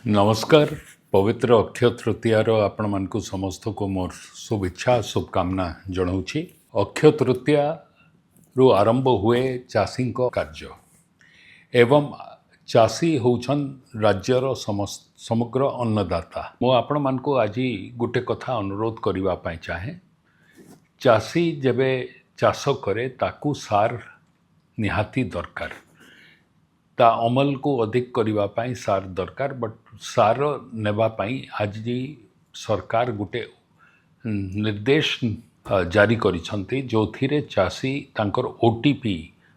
नमस्कार। पवित्र अक्षय तृतीयार आपण मानकु समस्त को मोर शुभेच्छा शुभकामना जनाऊँगी। अक्षय तृतीया रु आरंभ हुए चाषी कार्य एवं चाषी होउछन राज्यर समग्र अन्नदाता। मो आपण मानकु आज गोटे कथा अनुरोध करबा पई चाहे। चाषी जेबे चाष करे ताकू सार निहाती दरकार, ता अमल को अधिक करबा पई सार दरकार। बट सार नेबा पई आज सरकार गोटे निर्देश जारी करिसंती जोथिरे चाषी तांकर ओटीपी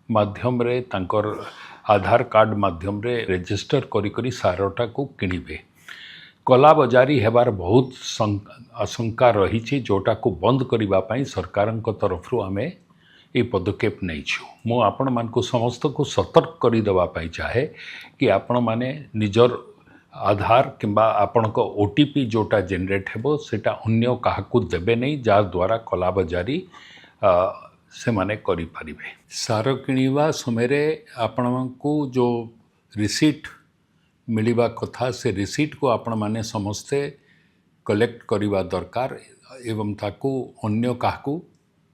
माध्यम रे तांकर आधार कार्ड माध्यम रे रजिस्टर करी सारटा को किनिबे। कला बजारी हेबार बहुत आशंका रही जोटा को बंद करबा पई सरकारक तरफ आमे ये पदक्षेप नहीं छु। मो आपण मानकु समस्त को सतर्क करी देबा पई चाहे कि आपण माने निजर आधार किंबा आपणक ओटीपी जोटा जनरेट हेबो सेटा अन्य काहाकू देबे नहीं, जा द्वारा कला बजारी से माने करी परिबे। सार किनिबा समय आपणकू जो रिसीट मिलिबा कथा से रिसीट को आपण माने समस्ते कलेक्ट करिबा दरकार एवं ताकू अन्य काहाकू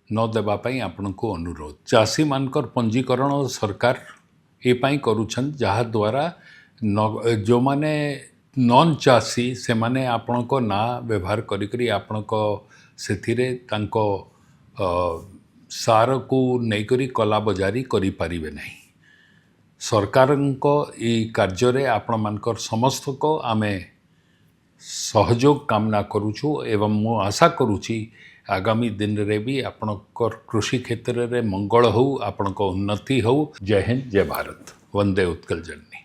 न देबा पई आपनको अनुरोध। चाषी मानकर पंजीकरण सरकार ए पई करूछन जहा द्वारा जो माने नॉन चाषी से माने आपनको ना व्यवहार करी आपनको सेथिरे तांको सार को नहीं करी कला बजारी करी परिबे नहीं। सरकारको ई कार्य रे आपण मानकर समस्त को आमे सहयोग कामना करूछु एवं मो आशा करूची आगामी दिन रे भी आपणकर कृषि क्षेत्र रे मंगल हो, आपणको उन्नति हो। जय हिंद, जय भारत, वंदे उत्कल जननी।